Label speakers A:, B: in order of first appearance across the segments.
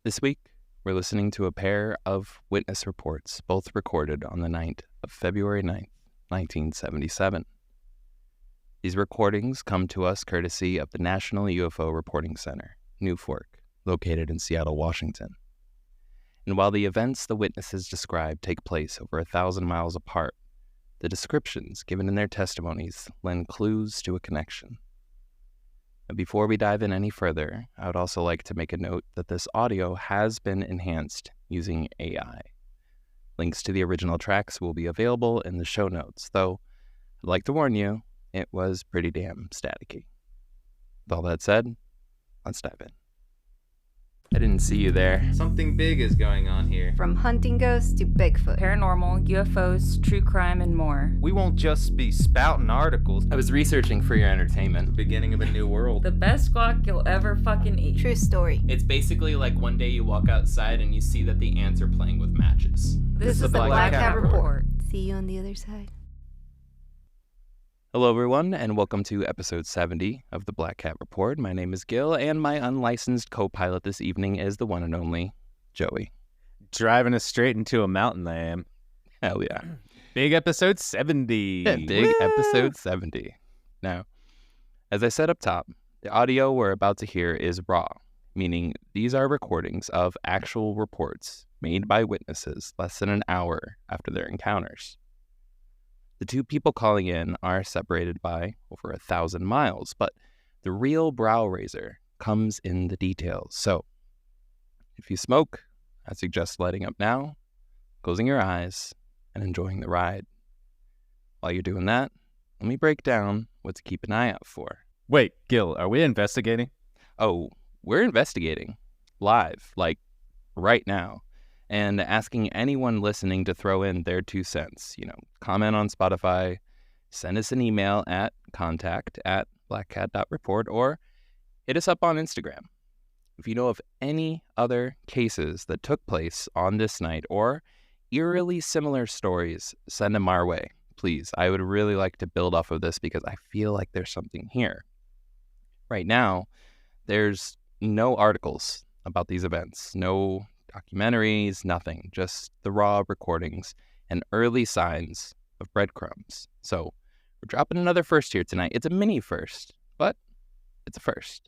A: This week, we're listening to a pair of witness reports, both recorded on the night of February 9th, 1977. These recordings come to us courtesy of the National UFO Reporting Center, NUFORC, located in Seattle, Washington. And while the events the witnesses describe take place over 1,000 miles apart, the descriptions given in their testimonies lend clues to a connection. And before we dive in any further, I would also like to make a note that this audio has been enhanced using AI. Links to the original tracks will be available in the show notes, though I'd like to warn you, it was pretty damn staticky. With all that said, let's dive in. I didn't see you there.
B: Something big is going on here.
C: From hunting ghosts to Bigfoot,
D: paranormal, UFOs, true crime, and more.
B: We won't just be spouting articles.
A: I was researching for your entertainment.
B: The beginning of a new world.
D: The best guac you'll ever fucking eat.
C: true story.
A: It's basically like one day you walk outside and you see that the ants are playing with matches.
D: This is the
B: Black Cat
D: Report.
C: See you on the other side.
A: Hello, everyone, and welcome to episode 70 of the Black Cat Report. My name is Gil, and my unlicensed co-pilot this evening is the one and only Joey.
B: Driving us straight into a mountain, I am.
A: Hell yeah.
B: Big episode 70.
A: Yeah, big episode 70. Now, as I said up top, the audio we're about to hear is raw, meaning these are recordings of actual reports made by witnesses less than an hour after their encounters. The two people calling in are separated by over 1,000 miles, but the real brow raiser comes in the details. So, if you smoke, I suggest lighting up now, closing your eyes, and enjoying the ride. While you're doing that, let me break down what to keep an eye out for.
B: Wait, Gil, are we investigating?
A: Oh, we're investigating live, like right now, and asking anyone listening to throw in their 2 cents. Comment on Spotify, send us an email at contact@blackcat.report, or hit us up on Instagram. If you know of any other cases that took place on this night or eerily similar stories, send them our way, please. I would really like to build off of this because I feel like there's something here. Right now, there's no articles about these events, no documentaries, nothing, just the raw recordings and early signs of breadcrumbs. So we're dropping another first here tonight. It's a mini first, but it's a first.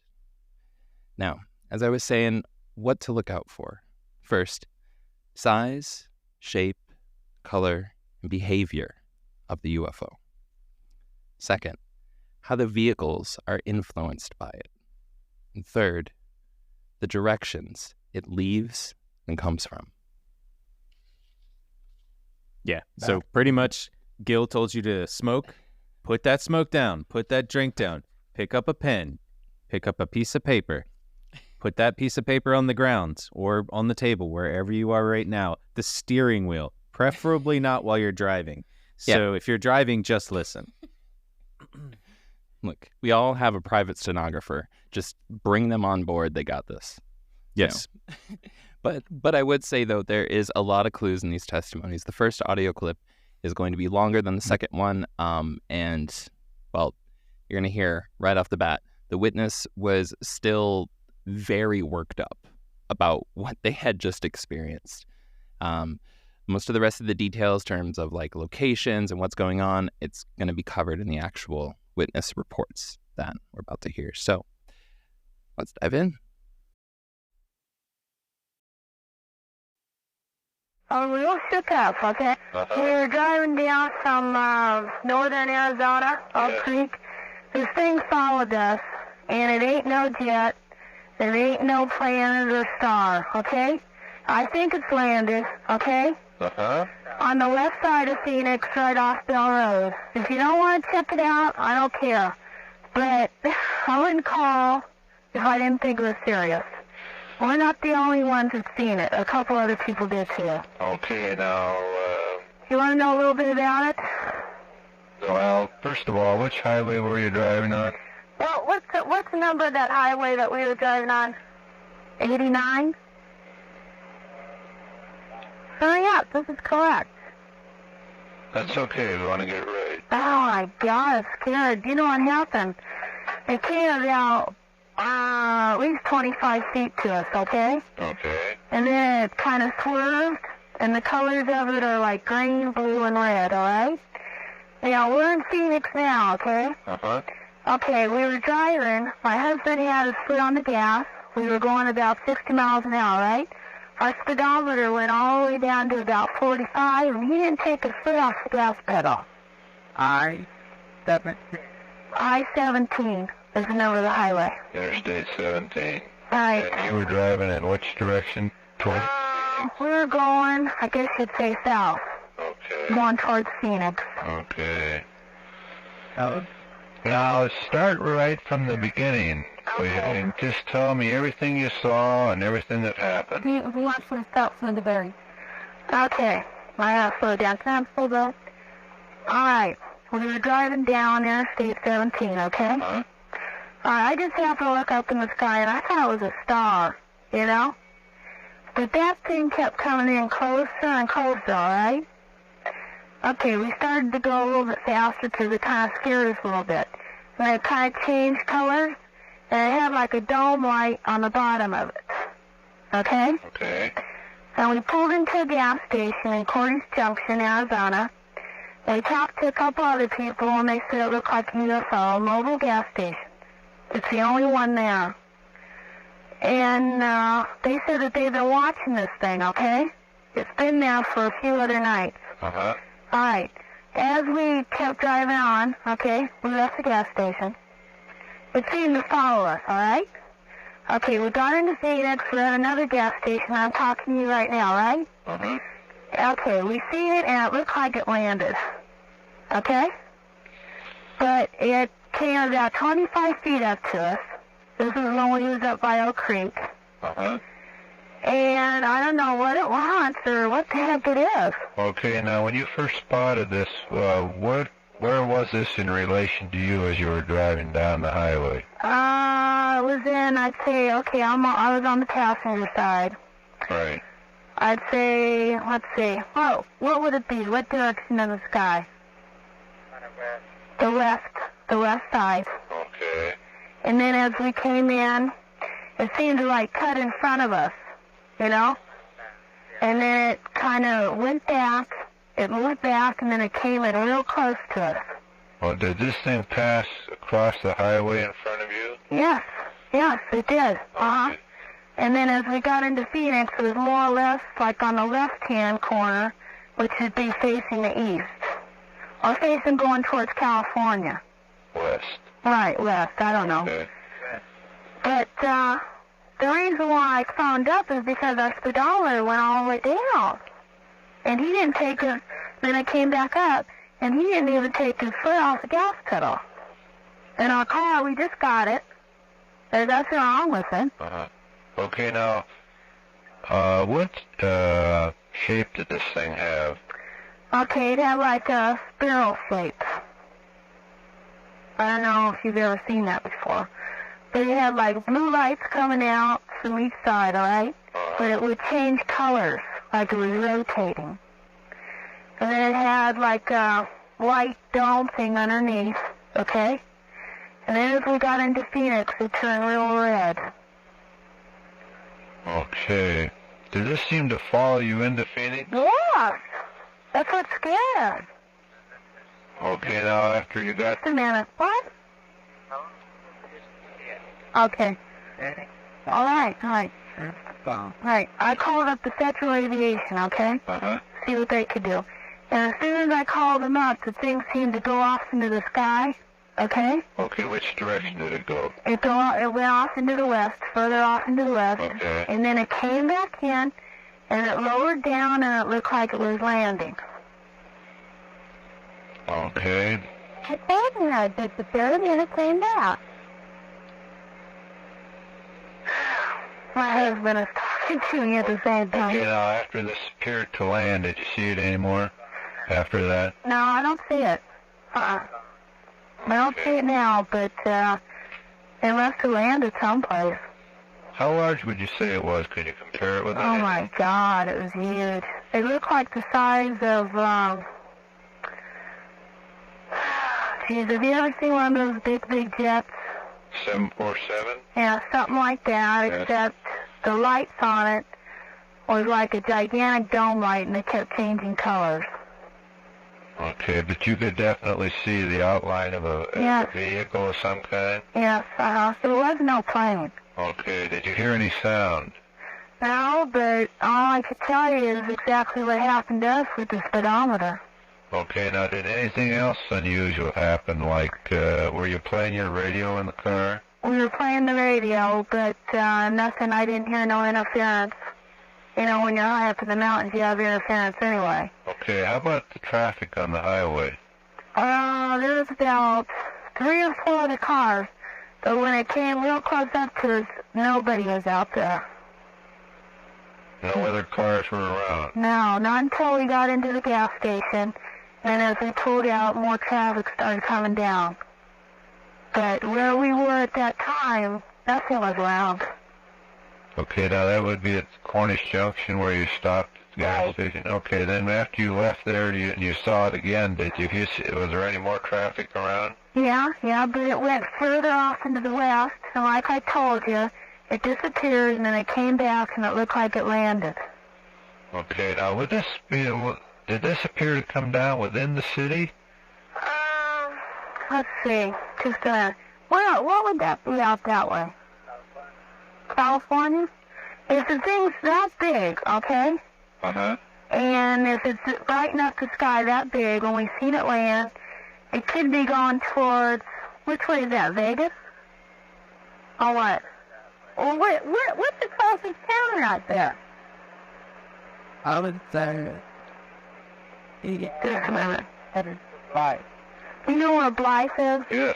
A: Now, as I was saying, what to look out for. First, size, shape, color, and behavior of the UFO. Second, how the vehicles are influenced by it. And third, the directions it leaves and comes from.
B: Yeah, so pretty much Gil told you to smoke. Put that smoke down. Put that drink down. Pick up a pen. Pick up a piece of paper. Put that piece of paper on the ground or on the table, wherever you are right now. The steering wheel, preferably not while you're driving. So if you're driving, just listen.
A: Look, we all have a private stenographer. Just bring them on board. They got this.
B: Yes.
A: But I would say, though, there is a lot of clues in these testimonies. The first audio clip is going to be longer than the second one. And, well, you're going to hear right off the bat, the witness was still very worked up about what they had just experienced. Most of the rest of the details, in terms of like locations and what's going on, it's going to be covered in the actual witness reports that we're about to hear. So let's dive in.
E: Oh, we all shook up, okay? We were driving down from northern Arizona, Oak Creek. This thing followed us, and it ain't no jet. There ain't no planet or star, okay? I think it's landed, okay?
F: Uh-huh.
E: On the left side of Phoenix, right off Bell Road. If you don't want to check it out, I don't care. But I wouldn't call if I didn't think it was serious. We're not the only ones who've seen it. A couple other people did too.
F: Okay, now,
E: You want to know a little bit about it?
F: well, first of all, which highway were you driving on?
E: Well, what's the number of that highway that we were driving on? 89? Hurry up, this is correct.
F: That's okay, we want to get it right.
E: Oh my God, I'm scared. You know what happened? It came about At least 25 feet to us, okay?
F: Okay.
E: And then it kind of swerved, and the colors of it are like green, blue, and red, alright? Now, we're in Phoenix now, okay?
F: Uh-huh.
E: Okay, we were driving. My husband had his foot on the gas. We were going about 60 miles an hour, right? Our speedometer went all the way down to about 45, and he didn't take his foot off the gas pedal.
G: I-17.
E: I-17 is the number of the highway.
F: Interstate 17.
E: Right.
F: And you were driving in which direction? Toward?
E: We were going, I guess you'd say south,
F: Okay.
E: going towards Phoenix.
F: Okay.
G: Oh,
F: Now, let's start right from the beginning. And just tell me everything you saw and everything that happened.
E: We want to start from the very. Okay. I have to slow down. Can I slow down? Alright. We were driving down Interstate 17, okay?
F: Huh?
E: Alright, I just have to look up in the sky, and I thought it was a star, you know? But that thing kept coming in closer and closer, alright? Okay, we started to go a little bit faster because it kind of scared us a little bit. And it kind of changed colors, and it had like a dome light on the bottom of it. Okay?
F: Okay.
E: And we pulled into a gas station in Cornish Junction, Arizona. They talked to a couple other people, and they said it looked like a UFO, a mobile gas station. It's the only one there. And they said that they've been watching this thing, okay? It's been there for a few other nights.
F: Uh-huh.
E: All right. As we kept driving on, okay, we left the gas station. It seemed to follow us, all right? Okay, we got into Phoenix. We're at another gas station. I'm talking to you right now, right?
F: Uh-huh.
E: Okay, we see it, and it looked like it landed. Okay? But it came about 25 feet up to us. This is when we was up by Oak Creek.
F: Uh-huh.
E: And I don't know what it wants or what the heck it is.
F: Okay, now when you first spotted this, where was this in relation to you as you were driving down the highway?
E: It was in, I'd say, okay, I was on the passenger side.
F: Right.
E: I'd say, let's see. Oh, what would it be? What direction in the sky? The west side.
F: Okay.
E: And then as we came in, it seemed to like cut in front of us, you know? And then it kind of went back, it moved back, and then it came in real close to us.
F: Well, did this thing pass across the highway in front of you?
E: Yes, it did. Uh-huh.
F: Okay.
E: And then as we got into Phoenix, it was more or less like on the left-hand corner, which would be facing the east. Or facing going towards California.
F: West.
E: Right, west, I don't know.
F: Okay.
E: But the reason why I phoned up is because our speedometer went all the way down. And he didn't take it, then it came back up, and he didn't even take his foot off the gas pedal. In our car, we just got it. There's nothing wrong with it.
F: Uh-huh. Okay, now, what shape did this thing have?
E: Okay, it had like a spiral shape. I don't know if you've ever seen that before. But it had like blue lights coming out from each side, alright? But it would change colors, like it was rotating. And then it had like a white dome thing underneath, okay? And then as we got into Phoenix, it turned real red.
F: Okay. Did this seem to follow you into Phoenix?
E: Yes! That's what's scared.
F: Okay, now after you got...
E: Just a minute. What? Okay. Alright. Alright, I called up the Federal Aviation, okay?
F: Uh-huh.
E: See what they could do. And as soon as I called them up, the thing seemed to go off into the sky, okay?
F: Okay, which direction did it go?
E: It went off into the west, further off into the west.
F: Okay.
E: And then it came back in, and it lowered down, and it looked like it was landing.
F: Okay.
E: It had disappeared, and it came back. My husband is talking to me at the same time.
F: Okay, now after this appeared to land, did you see it anymore after that?
E: No, I don't see it. I don't see it now, but it must have landed someplace.
F: How large would you say it was? Could you compare it with
E: Oh
F: anything?
E: my God, it was huge. It looked like the size of, geez, have you ever seen one of those big jets?
F: 747?
E: Yeah, something like that,
F: Yes.
E: except the lights on it was like a gigantic dome light, and they kept changing colors.
F: Okay, but you could definitely see the outline of a
E: Yes.
F: vehicle of some kind?
E: Yes, there was no plane.
F: Okay, did you hear any sound?
E: No, but all I could tell you is exactly what happened to us with the speedometer.
F: Okay, now did anything else unusual happen, like were you playing your radio in the car?
E: We were playing the radio, but nothing. I didn't hear no interference. You know, when you're high up in the mountains, you have interference anyway.
F: Okay, how about the traffic on the highway?
E: There was about 3 or 4 other cars, but when it came real close up to us, nobody was out there.
F: No other cars were around?
E: No, not until we got into the gas station, and as we pulled out, more traffic started coming down. But where we were at that time, nothing was around.
F: Okay, now that would be at Cornish Junction where you stopped at the gas station. Okay, then after you left there and you saw it again, was there any more traffic around?
E: Yeah, but it went further off into the west, and like I told you, it disappeared, and then it came back, and it looked like it landed.
F: Okay, now did this appear to come down within the city?
E: Let's see, just what would that be out that way? California? If the thing's that big, okay?
F: Uh-huh.
E: And if it's brighten up the sky that big, when we seen it land, it could be going towards, which way is that, Vegas? Or what? Well, what's the closest town right there?
G: I would say
E: Just a minute.
G: Blythe.
E: You know where Blythe is?
F: Yes.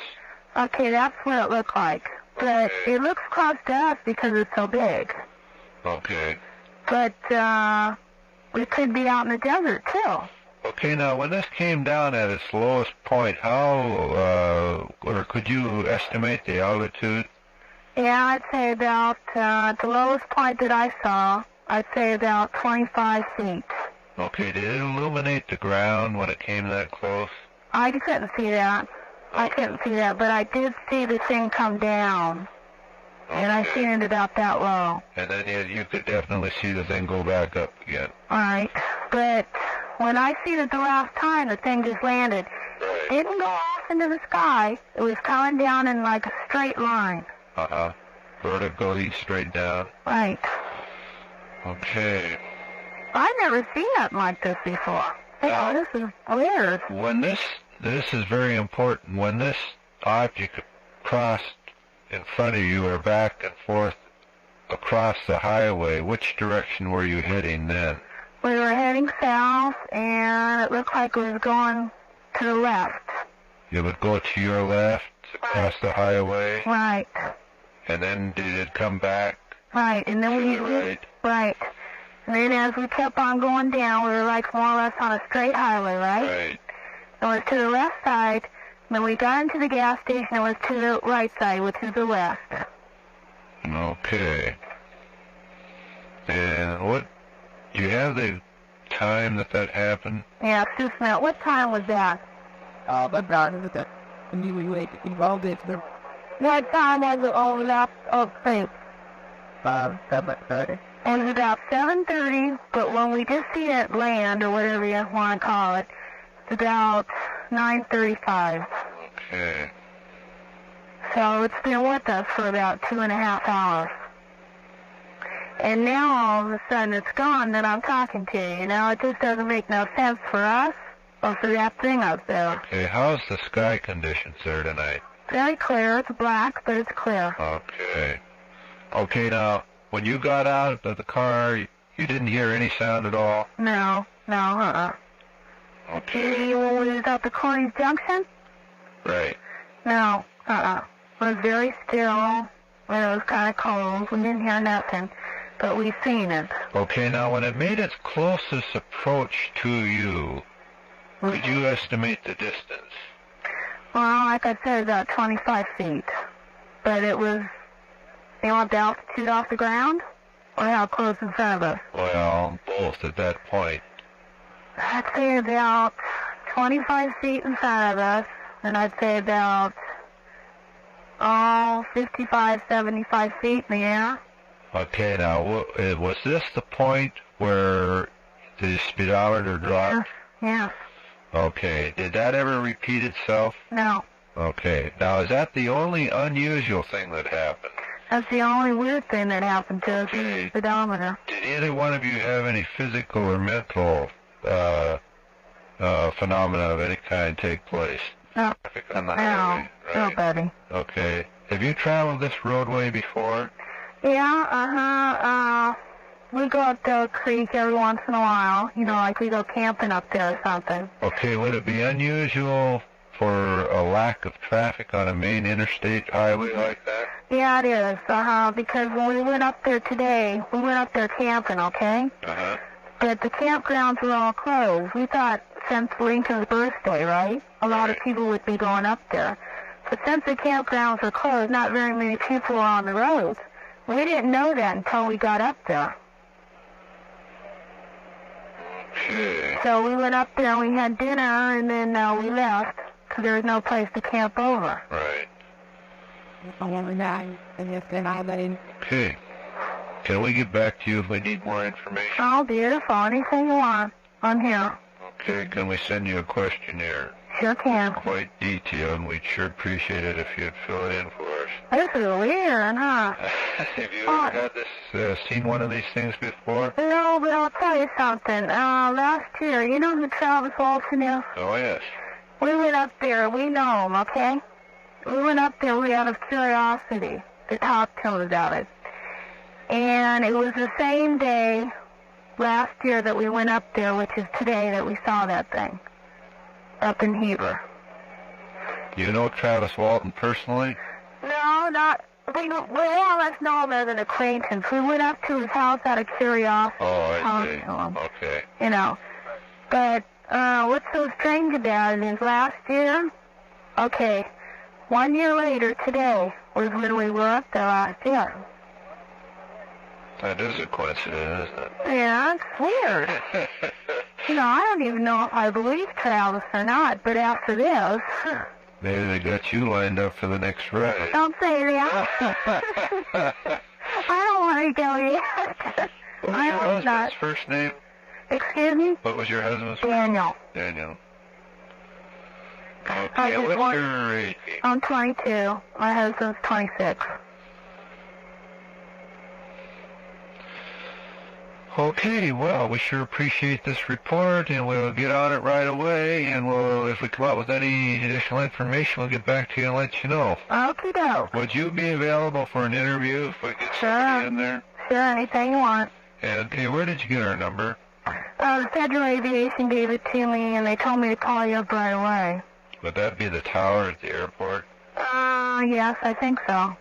E: Okay, that's what it looked like. But
F: Okay.
E: it looks close to us because it's so big.
F: Okay.
E: But, we could be out in the desert, too.
F: Okay, now when this came down at its lowest point, or could you estimate the altitude?
E: Yeah, I'd say about, the lowest point that I saw, I'd say about 25 feet.
F: Okay, did it illuminate the ground when it came that close?
E: I couldn't see that. But I did see the thing come down. And I seen it about that low.
F: And then you could definitely see the thing go back up again.
E: Alright. But when I seen it the last time, the thing just landed.
F: Right.
E: Didn't go off into the sky. It was coming down in like a straight line.
F: Uh-huh. Vertically straight down.
E: Right.
F: Okay.
E: I've never seen nothing like this before.
F: No.
E: This is weird.
F: When this is very important. When this object crossed in front of you or back and forth across the highway, which direction were you heading then?
E: We were heading south, and it looked like it was going to the left.
F: You would go to your left across the highway,
E: Right.
F: and then did it come back
E: Right. And then
F: to
E: we...
F: the right?
E: Right. And then as we kept on going down, we were like more or less on a straight highway, right?
F: Right.
E: It was to the left side. When we got into the gas station, it was to the right side, which is the west.
F: Okay. And do you have the time that happened?
E: Yeah, just a minute. What time was that?
G: But not in the and you wait involved it the
E: What time was it overlapped? Oh, thanks.
G: 7:30.
E: It was about 7:30, but when we just see it land, or whatever you want to call it, it's about 9:35.
F: Okay.
E: So it's been with us for about 2.5 hours. And now all of a sudden it's gone that I'm talking to you. Now it just doesn't make no sense for us or for that thing up there.
F: Okay, how's the sky conditions there tonight?
E: Very clear. It's black, but it's clear.
F: Okay. Okay, now, when you got out of the car, you didn't hear any sound at all?
E: No,
F: Okay.
E: When we was at the Cornish Junction?
F: Right.
E: No, It was very still, and it was kind of cold. We didn't hear nothing, but we seen it.
F: Okay, now, when it made its closest approach to you, could you estimate the distance?
E: Well, like I said, about 25 feet. But it was, the altitude off the ground, or how close in front of us?
F: Well, both at that point.
E: I'd say about 25 feet in front of us, and I'd say about 55, 75 feet in the air.
F: Okay, now, was this the point where the speedometer dropped?
E: Yeah.
F: Okay, did that ever repeat itself?
E: No.
F: Okay, now is that the only unusual thing that happened?
E: That's the only weird thing that happened to us,
F: Okay.
E: the speedometer.
F: Did either one of you have any physical or mental phenomena of any kind take place?
E: No.
F: On the
E: No.
F: highway,
E: No,
F: right?
E: buddy.
F: Okay. Have you traveled this roadway before?
E: Yeah, we go up the creek every once in a while. You know, like we go camping up there or something.
F: Okay, would it be unusual for a lack of traffic on a main interstate highway like that?
E: Yeah, it is. Because when we went up there today, we went up there camping, okay?
F: Uh-huh.
E: But the campgrounds were all closed. We thought since Lincoln's birthday, right, a lot of people would be going up there. But since the campgrounds were closed, not very many people were on the roads. We didn't know that until we got up there.
F: Okay.
E: So we went up there, we had dinner, and then we left because there was no place to camp over.
F: Right.
G: And
F: Okay. Can we get back to you if we need more information?
E: Oh, beautiful. Anything you want. I'm here.
F: Okay, can we send you a questionnaire?
E: Sure can.
F: Quite detailed, and we'd sure appreciate it if you'd fill it in for us.
E: This is weird, huh?
F: Have you ever had this, seen one of these things before?
E: No, but I'll tell you something. Last year, you know who Travis Walton is?
F: Oh, yes.
E: We went up there. We know him, okay? We went up there out of curiosity to talk to him about it. And it was the same day last year that we went up there, which is today, that we saw that thing up in Heber.
F: You know Travis Walton personally?
E: No, not... We more or less know him as an acquaintance. We went up to his house out of curiosity.
F: Oh, I
E: talked
F: see.
E: to him,
F: Okay.
E: you know. But what's so strange about it is last year, okay, 1 year later today was when we were up there last year.
F: That is a coincidence, isn't it?
E: Yeah, it's weird. You know, I don't even know if I believe Travis or not, but after this,
F: Maybe they got you lined up for the next ride.
E: don't say that. I don't want to go yet.
F: What was
E: I
F: your
E: hope
F: husband's
E: not.
F: first name?
E: Excuse me?
F: What was your husband's first
E: Daniel.
F: Daniel.
E: I
F: Okay,
E: just
F: what's
E: want-
F: your age?
E: I'm 22. My husband's 26.
F: Okay, well, we sure appreciate this report, and we'll get on it right away, and if we come up with any additional information, we'll get back to you and let you know.
E: Okie doke.
F: Would you be available for an interview if we get
E: Sure.
F: somebody in there?
E: Sure, anything you want.
F: And, okay, where did you get our number?
E: The Federal Aviation gave it to me, and they told me to call you up right away.
F: Would that be the tower at the airport?
E: Yes, I think so.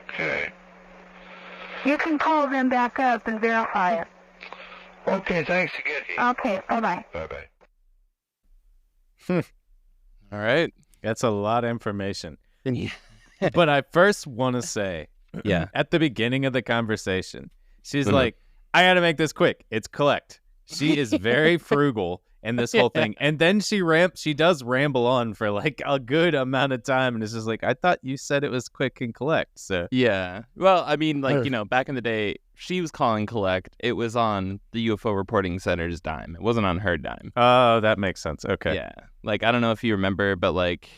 F: Okay.
E: You can call them back up and verify it.
F: Okay, thanks again.
E: Okay, bye-bye.
F: Bye-bye.
A: All right.
B: That's a lot of information.
A: Yeah.
B: But I first want to say,
A: Yeah.
B: at the beginning of the conversation, she's
A: Mhm.
B: like, I got to make this quick. It's collect. She is very frugal in this whole thing. And then she does ramble on for like a good amount of time. And it's just like, I thought you said it was quick and collect. So
A: Yeah. Well, I mean, like, back in the day, she was calling collect. It was on the UFO reporting center's dime. It wasn't on her dime.
B: oh, that makes sense. Okay.
A: Yeah. Like, I don't know if you remember, but like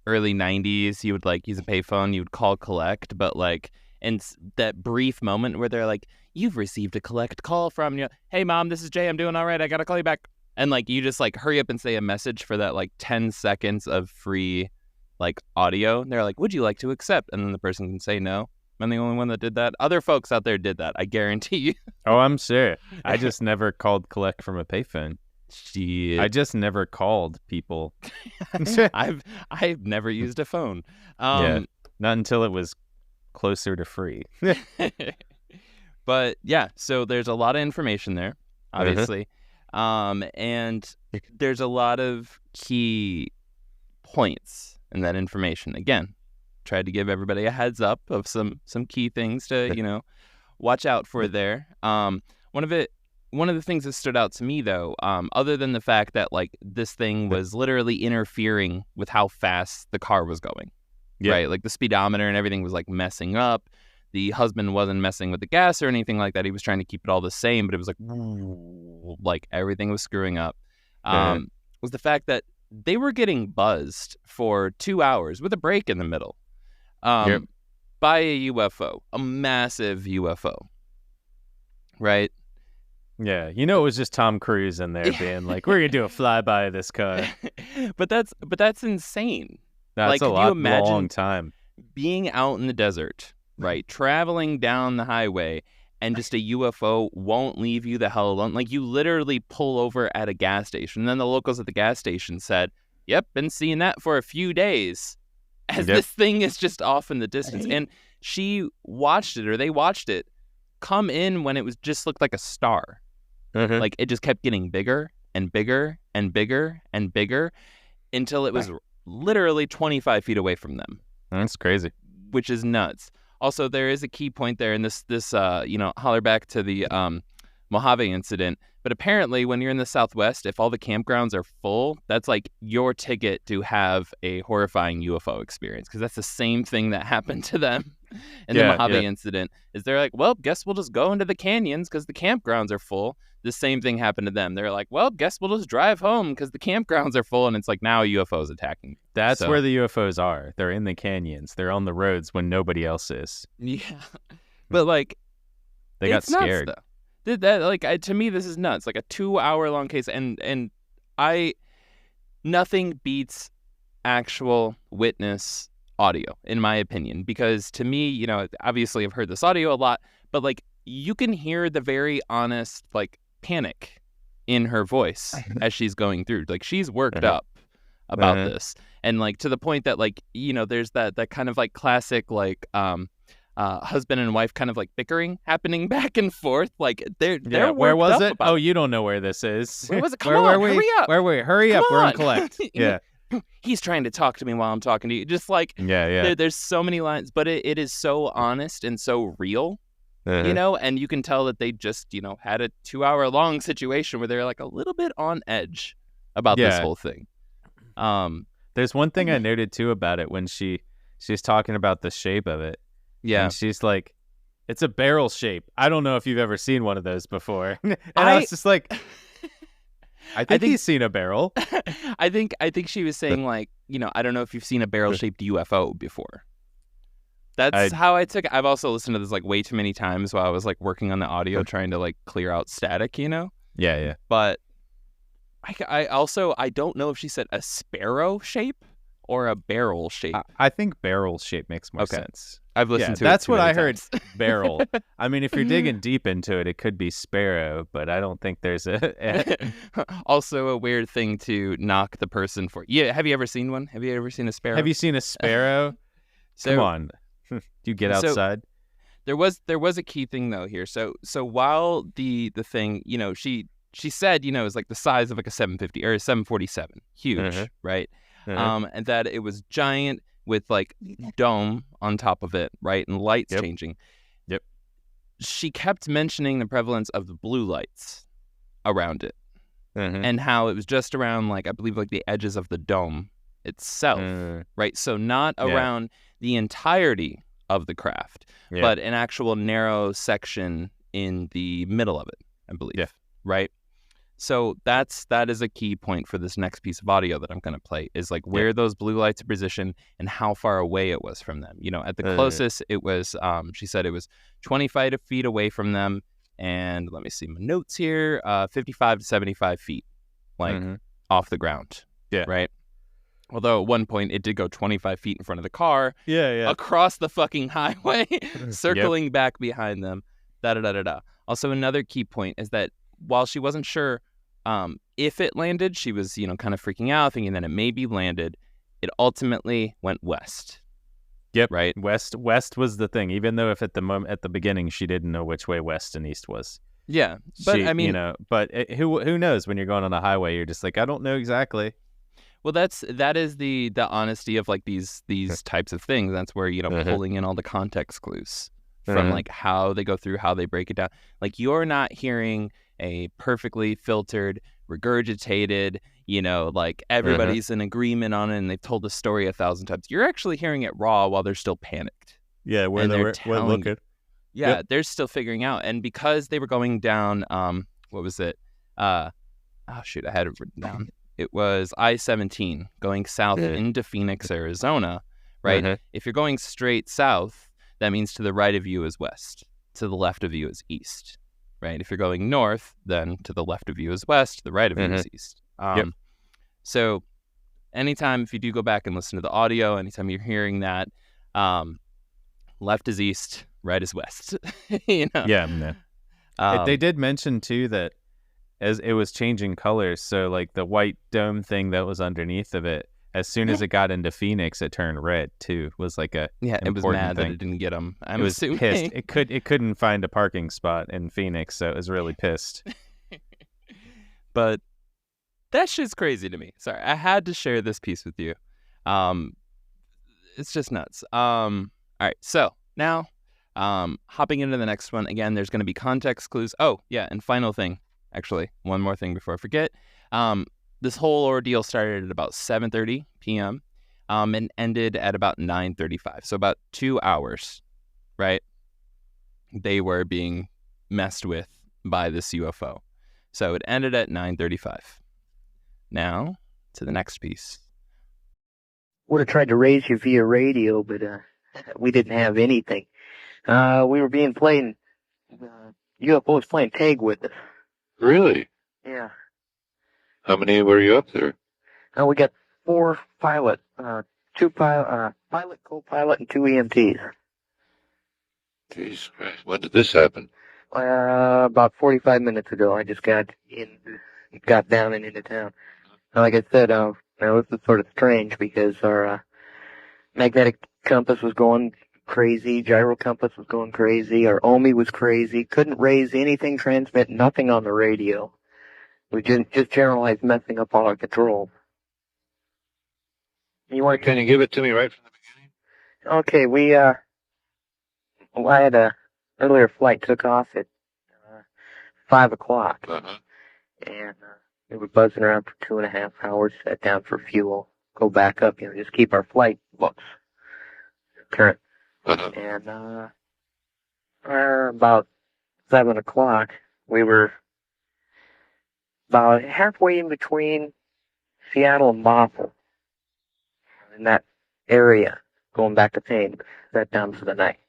A: early 90s, you would like use a payphone, you would call collect, but like in that brief moment where they're like, you've received a collect call from you. Hey, Mom, this is Jay. I'm doing all right. I got to call you back. And like, you just like hurry up and say a message for that like 10 seconds of free like audio. And they're like, would you like to accept? And then the person can say no. I'm the only one that did that. Other folks out there did that. I guarantee you.
B: Oh, I'm sure. I just never called collect from a payphone.
A: Shit.
B: I just never called people.
A: I've never used a phone.
B: Yeah. Not until it was closer to free.
A: But yeah, so there's a lot of information there, obviously. And there's a lot of key points in that information. Again, tried to give everybody a heads up of some key things to, watch out for there. One of the things that stood out to me though, other than the fact that like this thing was literally interfering with how fast the car was going. right? Like the speedometer and everything was like messing up. The husband wasn't messing with the gas or anything like that. He was trying to keep it all the same, but it was like everything was screwing up. Was the fact that they were getting buzzed for 2 hours with a break in the middle by a UFO, a massive UFO, right?
B: Yeah, it was just Tom Cruise in there being like, "We're gonna do a flyby of this car."
A: but that's insane.
B: That's
A: like,
B: a long time.
A: Being out in the desert, right, traveling down the highway, and just a UFO won't leave you the hell alone. Like, you literally pull over at a gas station. And then the locals at the gas station said, "Yep, been seeing that for a few days," as this thing is just off in the distance. And she watched it, or they watched it, come in when it was just looked like a star. Like, it just kept getting bigger and bigger and bigger and bigger until it was literally 25 feet away from them.
B: That's crazy.
A: Which is nuts. Also, there is a key point there in this holler back to the Mojave incident. But apparently, when you're in the Southwest, if all the campgrounds are full, that's like your ticket to have a horrifying UFO experience, because that's the same thing that happened to them in the Mojave incident. Is they're like, well, guess we'll just go into the canyons because the campgrounds are full. The same thing happened to them. They're like, well, guess we'll just drive home because the campgrounds are full. And it's like, now UFOs attacking.
B: That's where the UFOs are. They're in the canyons. They're on the roads when nobody else is.
A: Yeah. But like,
B: they got scared.
A: Nuts, to me, this is nuts. Like a 2-hour-long case, and nothing beats actual witness audio, in my opinion, because to me, obviously I've heard this audio a lot, but like, you can hear the very honest like panic in her voice as she's going through. Like, she's worked up about this, and like to the point that like, there's that kind of like classic like husband and wife kind of like bickering happening back and forth. Like, they're
B: where was it? Oh, you don't know where this is.
A: Where was it? Come on, hurry up.
B: Hurry up. We're on collect. Yeah.
A: He's trying to talk to me while I'm talking to you. Just like, there's so many lines, but it is so honest and so real, and you can tell that they just, had a 2-hour-long situation where they're like a little bit on edge about this whole thing.
B: There's one thing I noted too about it when she's talking about the shape of it. Yeah. And she's like, it's a barrel shape. I don't know if you've ever seen one of those before. And I was just like, I think he's seen a barrel.
A: I think she was saying like, I don't know if you've seen a barrel-shaped UFO before. That's how I took it. I've also listened to this like way too many times while I was like working on the audio trying to like clear out static,
B: Yeah.
A: But I don't know if she said a sparrow shape or a barrel shape.
B: I think barrel shape makes more sense.
A: I've listened to it.
B: That's what I
A: times.
B: heard. Barrel. I mean, if you're digging deep into it, it could be sparrow, but I don't think there's
A: Also a weird thing to knock the person for. Yeah, have you ever seen one? Have you ever seen a sparrow?
B: Have you seen a sparrow? Come on. Do you get outside?
A: There was a key thing though here. So while the thing, she said, it was like the size of like a 750 or a 747, huge, right? And that it was giant with like dome on top of it, right? And lights changing.
B: Yep.
A: She kept mentioning the prevalence of the blue lights around it and how it was just around like, I believe like the edges of the dome itself, right? So not around the entirety of the craft, but an actual narrow section in the middle of it, I believe, right? So that is a key point for this next piece of audio that I'm going to play is like where those blue lights are positioned and how far away it was from them. At the closest, it was, she said it was 25 feet away from them. And let me see my notes here, 55 to 75 feet, like off the ground. Yeah. Right. Although at one point it did go 25 feet in front of the car. Across the fucking highway, circling back behind them. Da-da-da-da-da. Also, another key point is that while she wasn't sure if it landed, she was, kind of freaking out, thinking that it maybe landed. It ultimately went west.
B: Yep.
A: Right.
B: West was the thing, even though if at the beginning she didn't know which way west and east was.
A: Yeah, but I mean,
B: who knows when you're going on a highway? You're just like, I don't know exactly.
A: Well, that is the honesty of like these types of things. That's where pulling in all the context clues from like how they go through, how they break it down. Like, you're not hearing a perfectly filtered, regurgitated, like everybody's in agreement on it and they've told the story 1,000 times. You're actually hearing it raw while they're still panicked.
B: Yeah, where
A: And
B: they
A: they're
B: were
A: telling
B: looking.
A: you. Yeah, they're still figuring out. And because they were going down, what was it? I had it written down. It was I-17 going south into Phoenix, Arizona, right? If you're going straight south, that means to the right of you is west. To the left of you is east, right? If you're going north, then to the left of you is west, to the right of you is east. So anytime, if you do go back and listen to the audio, anytime you're hearing that, left is east, right is west.
B: Yeah. They did mention too that as it was changing colors, so like the white dome thing that was underneath of it, as soon as it got into Phoenix, it turned red too. Was like a
A: it was mad that it didn't get them.
B: It was pissed. It couldn't find a parking spot in Phoenix, so it was really pissed.
A: But that shit's crazy to me. Sorry, I had to share this piece with you. It's just nuts. All right, so now hopping into the next one. Again, there's going to be context clues. Oh, yeah, and final thing. Actually, one more thing before I forget. This whole ordeal started at about 7:30 p.m. And ended at about 9:35. So about 2 hours, right? They were being messed with by this UFO. So it ended at 9:35. Now to the next piece.
H: Would have tried to raise you via radio, but we didn't have anything. We were playing. UFO was playing tag with us.
F: Really?
H: Yeah.
F: How many were you up there?
H: We got 4 pilot, 2 pilot, co-pilot, and 2 EMTs.
F: Jesus Christ. When did this happen?
H: About 45 minutes ago. I just got down and into town. Like I said, now this is sort of strange because our magnetic compass was going crazy, gyro compass was going crazy, our OMI was crazy, couldn't raise anything, transmit nothing on the radio. We just generalized messing up all our controls.
F: Can you give it to me right from the beginning?
H: Okay, I had a earlier flight took off at 5 o'clock. And we were buzzing around for 2.5 hours, sat down for fuel, go back up, just keep our flight books current. And about 7 o'clock, we were about halfway in between Seattle and Bothell, in that area, going back to Payne, sat down for the night.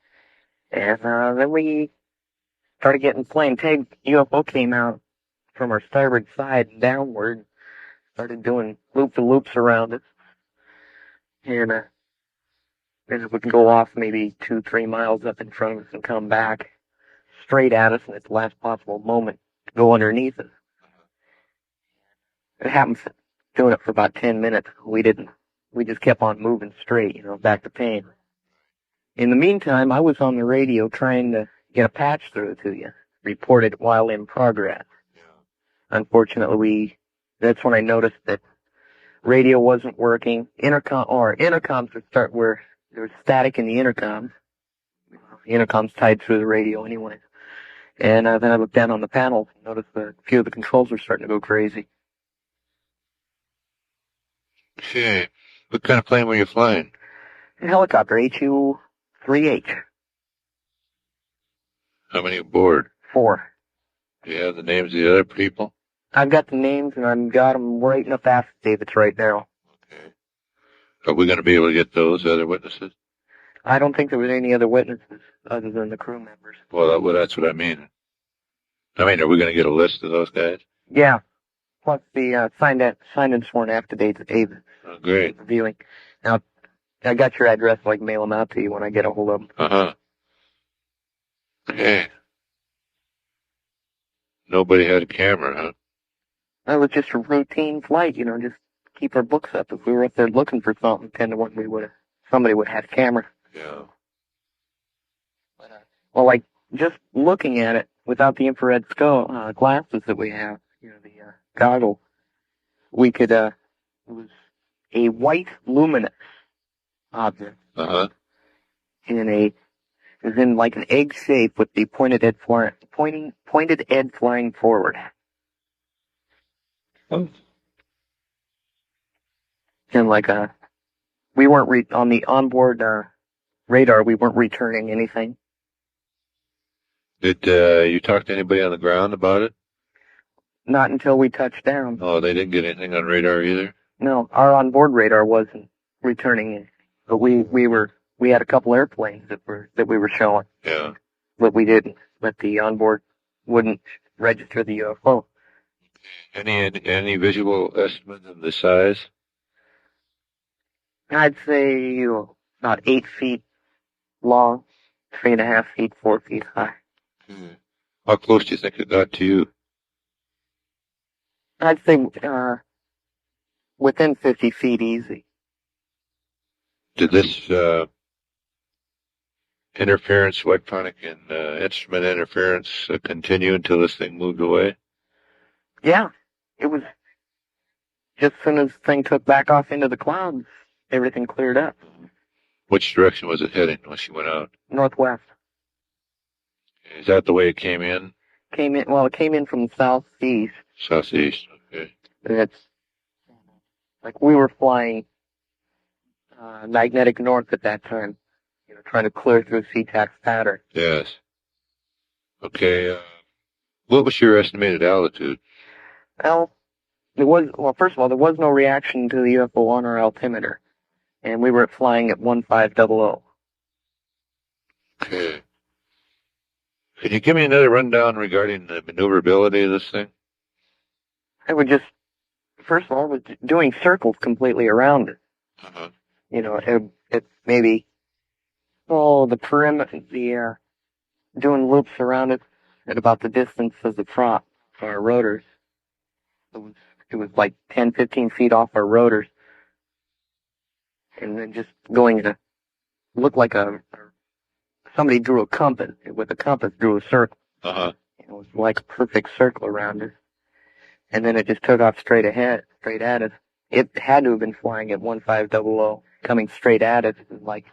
H: And then we started getting playing tag. UFO came out from our starboard side and downward, started doing loop-to-loops around us. And it would go off maybe 2-3 miles up in front of us and come back straight at us, and at the last possible moment to go underneath us. It happened doing it for about 10 minutes. We just kept on moving straight, back to Payne. In the meantime, I was on the radio trying to get a patch through to you, reported while in progress. Unfortunately, that's when I noticed that radio wasn't working. Intercoms would where there was static in the intercoms. The intercom's tied through the radio anyway. And then I looked down on the panel and noticed that a few of the controls were starting to go crazy.
F: Okay. What kind of plane were you flying?
H: A helicopter, HU-3H.
F: How many aboard?
H: 4.
F: Do you have the names of the other people?
H: I've got the names, and I've got them writing up affidavits right now.
F: Okay. Are we going to be able to get those other witnesses?
H: I don't think there was any other witnesses other than the crew members.
F: Well, that's what I mean. Are we going to get a list of those guys?
H: Yeah. Plus the signed and sworn affidavits of David.
F: Oh, great.
H: Reviewing. Now, I got your address, so I can mail them out to you when I get a hold of them.
F: Okay. Nobody had a camera, huh?
H: That was just a routine flight, just keep our books up. If we were up there looking for something, 10 to 1, somebody would have a camera.
F: Yeah.
H: Well, like, just looking at it without the infrared glasses that we have, the goggle, we could, it was a white luminous object. It was in like an egg shape with the pointed edge flying forward.
F: Oh.
H: And like we weren't on the onboard radar. We weren't returning anything.
F: Did you talk to anybody on the ground about it?
H: Not until we touched down.
F: Oh, they didn't get anything on radar either?
H: No, our onboard radar wasn't returning it. But we had a couple airplanes that we were showing.
F: Yeah.
H: But we didn't. But the onboard wouldn't register the UFO.
F: Any visual estimate of the size?
H: I'd say about 8 feet long, 3.5 feet, 4 feet high.
F: How close do you think it got to you?
H: I'd say within 50 feet easy.
F: Did this interference, electronic and instrument interference, continue until this thing moved away?
H: Yeah, it was just as soon as the thing took back off into the clouds, everything cleared up.
F: Which direction was it heading when she went out?
H: Northwest.
F: Is that the way it came in?
H: It came in from the southeast.
F: Southeast, okay.
H: And it's like we were flying magnetic north at that time, trying to clear through SeaTac's pattern.
F: Yes. Okay, what was your estimated altitude?
H: Well, first of all, there was no reaction to the UFO on our altimeter, and we were flying at 1500.
F: Okay. Could you give me another rundown regarding the maneuverability of this thing?
H: I would just, first of all, was doing circles completely around it.
F: Uh-huh.
H: It maybe, the perimeter, doing loops around it at about the distance of the prop, our rotors. It was like 10, 15 feet off our rotors. And then just going to look like somebody drew a compass, with a compass drew a circle.
F: Uh-huh.
H: It was like a perfect circle around it. And then it just took off straight at us. It had to have been flying at 1500, coming straight at us, like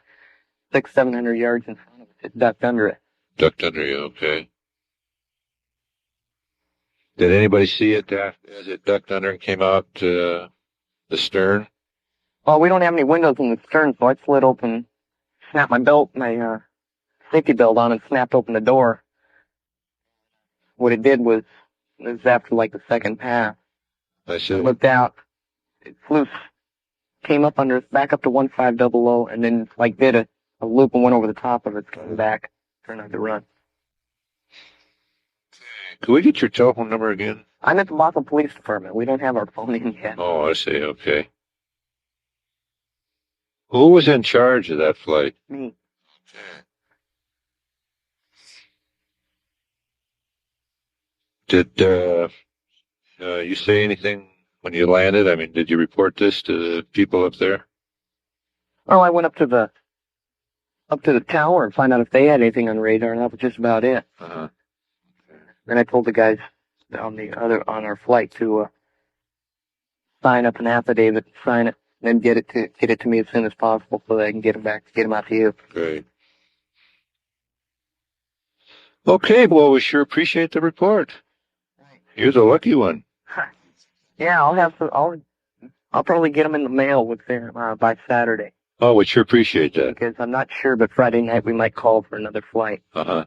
H: 600-700 yards in front of us. It ducked under it.
F: Ducked under you, okay. Did anybody see it as it ducked under and came out the stern?
H: Well, we don't have any windows in the stern, so I slid open, snapped my safety belt on, and snapped open the door. What it did was after like the second pass.
F: I see.
H: It looked out. It flew, came up under us, back up to 1500, and then like did a loop and went over the top of it, coming back, turned out to run.
F: Could we get your telephone number again?
H: I'm at the Bothell Police Department. We don't have our phone in yet.
F: Oh, I see. Okay. Who was in charge of that flight?
H: Me.
F: Did you say anything when you landed? I mean, did you report this to the people up there?
H: Oh, I went up to the tower and find out if they had anything on radar, and that was just about it.
F: Uh-huh.
H: Then I told the guys on our flight to sign up an affidavit, sign it, and then get it to me as soon as possible so that I can get them out to you.
F: Great. Okay, well, we sure appreciate the report. You're the lucky one.
H: Yeah, I'll probably get them in the mail by Saturday.
F: Oh, we sure appreciate that.
H: Because I'm not sure, but Friday night we might call for another flight.
F: Uh-huh.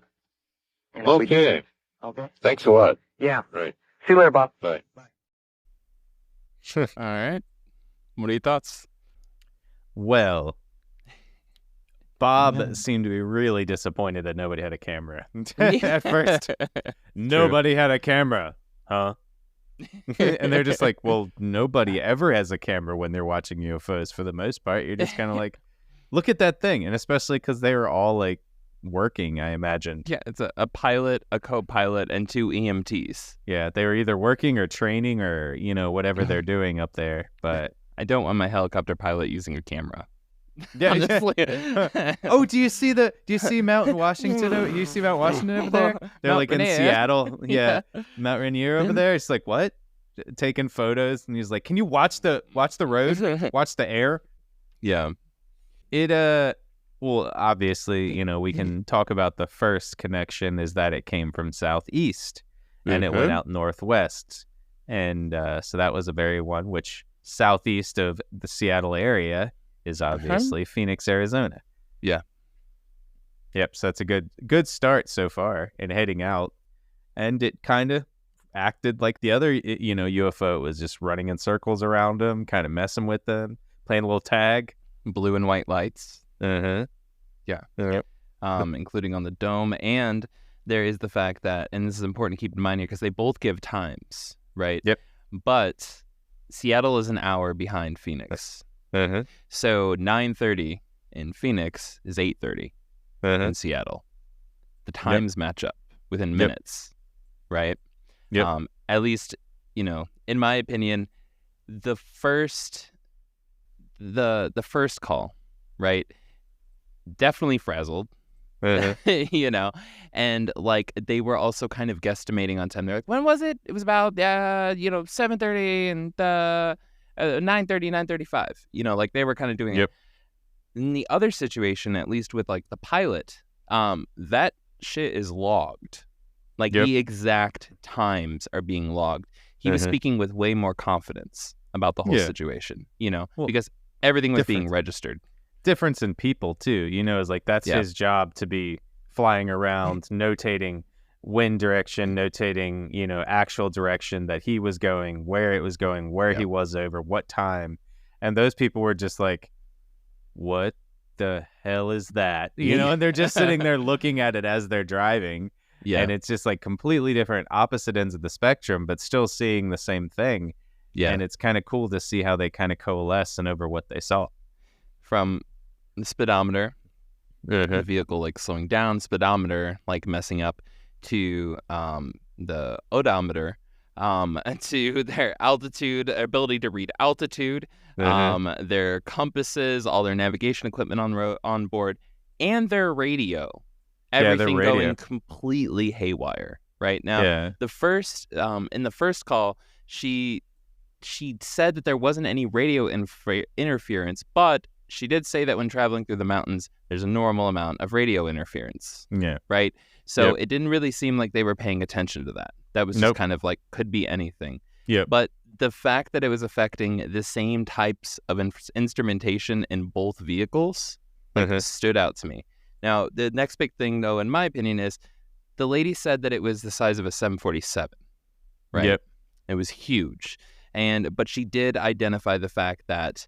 H: Okay.
F: Okay. Thanks a lot.
H: Yeah.
F: Right.
H: See you later, Bob.
F: Bye.
A: All right. What are your thoughts?
B: Well, Bob seemed to be really disappointed that nobody had a camera. At first, nobody had a camera, huh? And they're just like, well, nobody ever has a camera when they're watching UFOs for the most part. You're just kind of like, look at that thing. And especially because they were all like working, I imagine.
A: Yeah, it's a pilot, a co-pilot, and 2 EMTs.
B: Yeah, they were either working or training or, whatever they're doing up there. But
A: I don't want my helicopter pilot using a camera.
B: Yeah.
A: Honestly.
B: Oh, do you see Mount Washington? Do you see Mount Washington over there? They're
A: Mount
B: like in
A: Rainier.
B: Seattle. Yeah. Mount Rainier over there. It's like, what? Taking photos, and he's like, can you watch the road? Watch the air?
A: Yeah.
B: Well, obviously, we can talk about the first connection is that it came from southeast and it went out northwest. And so that was a very one, which southeast of the Seattle area is obviously Phoenix, Arizona.
A: Yeah.
B: Yep. So that's a good start so far in heading out. And it kind of acted like the other, UFO. It was just running in circles around them, kind of messing with them, playing a little tag.
A: Blue and white lights.
B: Uh-huh.
A: Yeah.
B: Yep.
A: Including on the dome. And there is the fact that, and this is important to keep in mind here, because they both give times, right?
B: Yep.
A: But Seattle is an hour behind Phoenix.
B: Uh-huh.
A: So 9:30 in Phoenix is 8:30 in Seattle. The times match up within minutes, right?
B: Yep.
A: At least, in my opinion, the first call, right? Definitely frazzled. And like they were also kind of guesstimating on time. They're like, when was it? It was about 7:30 and 9:30, 9:35. Like they were kind of doing it. In the other situation, at least with like the pilot, that shit is logged. Like the exact times are being logged. He was speaking with way more confidence about the whole situation, because everything was being registered.
B: Difference in people too, is like that's his job to be flying around, notating wind direction, notating, actual direction that he was going, where it was going, where he was over, what time. And those people were just like, what the hell is that? And they're just sitting there looking at it as they're driving. Yeah. And it's just like completely different opposite ends of the spectrum, but still seeing the same thing. Yeah. And it's kind of cool to see how they kind of coalesce and over what they saw.
A: From the speedometer, the vehicle like slowing down, speedometer like messing up, to the odometer, to their altitude, ability to read altitude, their compasses, all their navigation equipment on board, and their radio. Everything going completely haywire right now. The first in the first call, she said that there wasn't any radio interference, but she did say that when traveling through the mountains, there's a normal amount of radio interference. Yeah. Right. So it didn't really seem like they were paying attention to that. That was just kind of like could be anything. Yeah. But the fact that it was affecting the same types of instrumentation in both vehicles stood out to me. Now, the next big thing, though, in my opinion, is the lady said that it was the size of a 747, right? Yep. It was huge. But she did identify the fact that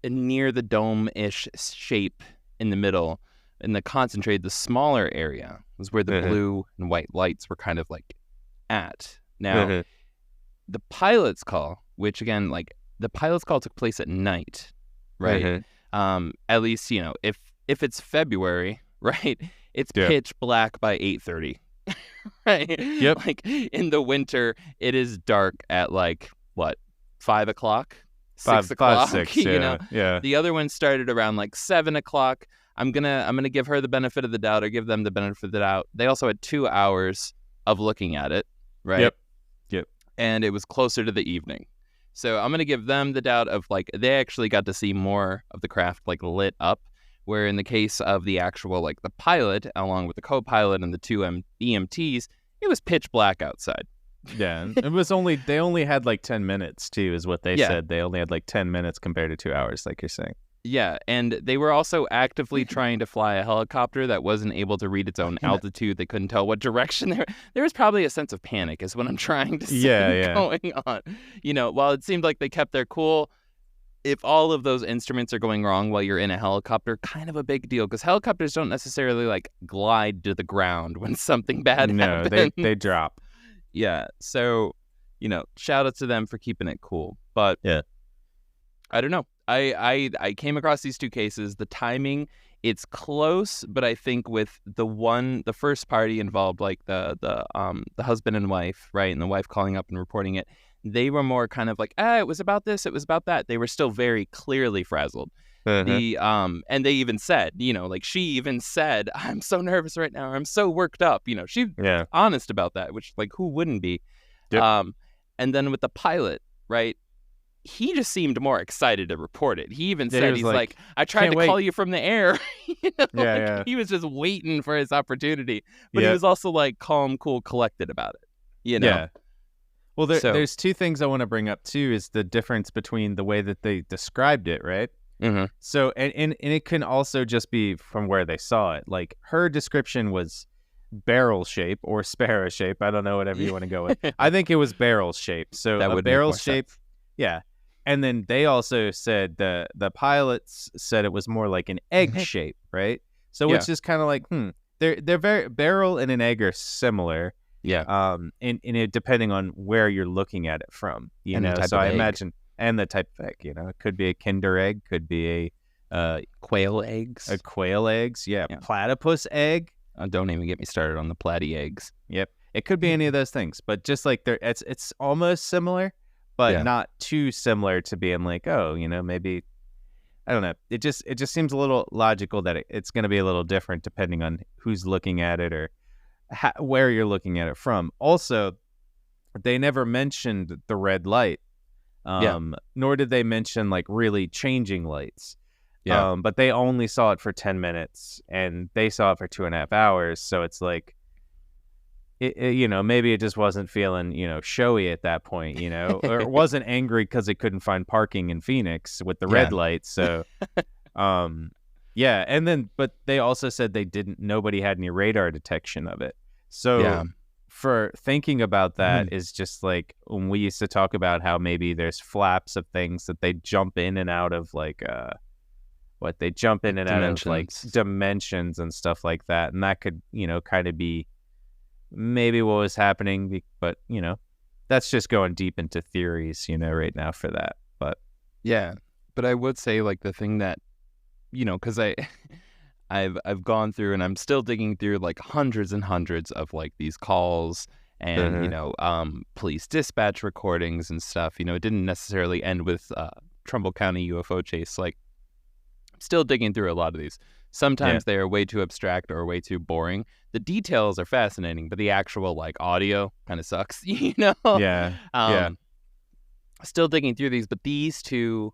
A: near the dome-ish shape in the middle, in the concentrated, the smaller area was where the blue and white lights were kind of like at. Now, the pilot's call, which again, like the pilot's call took place at night, right? At least, if it's February, right, it's pitch black by 8:30, right? Yep. Like in the winter, it is dark at like, what, 5 o'clock? 6 o'clock?
B: 5, 6, yeah.
A: The other one started around like 7 o'clock. I'm gonna give her the benefit of the doubt, or give them the benefit of the doubt. They also had 2 hours of looking at it, right?
B: Yep.
A: And it was closer to the evening. So I'm going to give them the doubt of like they actually got to see more of the craft like lit up, where in the case of the actual like the pilot along with the co-pilot and the 2 EMTs, it was pitch black outside.
B: Yeah, they only had like 10 minutes too, is what they said. They only had like 10 minutes compared to 2 hours, like you're saying.
A: Yeah, and they were also actively trying to fly a helicopter that wasn't able to read its own altitude. They couldn't tell what direction there was probably a sense of panic is what I'm trying to say going on. While it seemed like they kept their cool, if all of those instruments are going wrong while you're in a helicopter, kind of a big deal, because helicopters don't necessarily like glide to the ground when something bad happens.
B: No, they drop.
A: Yeah, so, shout out to them for keeping it cool. But I don't know. I came across these 2 cases. The timing, it's close, but I think with the first party involved, like the husband and wife, right, and the wife calling up and reporting it, they were more kind of like, it was about this, it was about that. They were still very clearly frazzled. And they even said, like she even said, I'm so nervous right now, I'm so worked up. She's honest about that, which like who wouldn't be? Yep. And then with the pilot, right? He just seemed more excited to report it. He even said, he's like, I tried to call you from the air. He was just waiting for his opportunity. But he was also like calm, cool, collected about it.
B: Well, there's two things I want to bring up too. Is the difference between the way that they described it, right?
A: Mm-hmm.
B: So, and it can also just be from where they saw it. Like her description was barrel shape or sparrow shape. I don't know, whatever you want to go with. I think it was barrel shape. So
A: That
B: a
A: would make
B: barrel
A: more
B: shape.
A: sense.
B: Yeah. And then they also said the pilots said it was more like an egg shape, right? So
A: Yeah.
B: which is kind of like, they're very barrel and an egg are similar.
A: Yeah.
B: In it depending on where you're looking at it from, you
A: And the
B: know.
A: type
B: So
A: of
B: I
A: egg.
B: imagine, and the type of egg, you know, it could be a Kinder egg, could be
A: Quail eggs.
B: a quail eggs,
A: Yeah.
B: platypus egg.
A: Don't even get me started on the platy eggs.
B: Yep, it could be any of those things, but just like it's almost similar, but not too similar to being like, oh, you know, maybe I don't know. It just seems a little logical that it's going to be a little different depending on who's looking at it or where you're looking at it from. Also, they never mentioned the red light, nor did they mention like really changing lights.
A: Yeah.
B: But they only saw it for 10 minutes and they saw it for 2.5 hours. So it's like, you know, maybe it just wasn't feeling, you know, showy at that point, you know, or it wasn't angry because it couldn't find parking in Phoenix with the red light. So, yeah. And then, but they also said nobody had any radar detection of it. So for thinking about that is just like when we used to talk about how maybe there's flaps of things that they jump in and out of, like, they jump in and out of like dimensions and stuff like that. And that could, you know, kind of be maybe what was happening, but, you know, that's just going deep into theories, you know, right now for that. But
A: yeah, but I would say like the thing that, you know, because I've gone through and I'm still digging through like hundreds and hundreds of like these calls and, you know, police dispatch recordings and stuff. You know, it didn't necessarily end with Trumbull County UFO chase. Like, still digging through a lot of these. Sometimes they are way too abstract or way too boring. The details are fascinating, but the actual like audio kind of sucks, you know? Still digging through these, but these two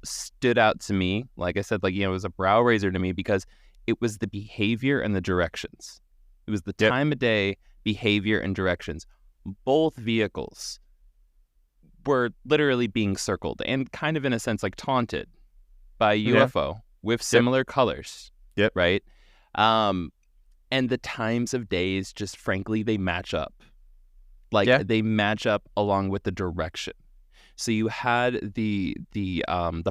A: stood out to me. Like I said, like, you know, it was a brow raiser to me because it was the behavior and the directions. It was the time of day, behavior, and directions. Both vehicles were literally being circled and kind of in a sense like taunted by UFO with similar colors. Right? And the times of days, just frankly, they match up. Like they match up along with the direction. So you had the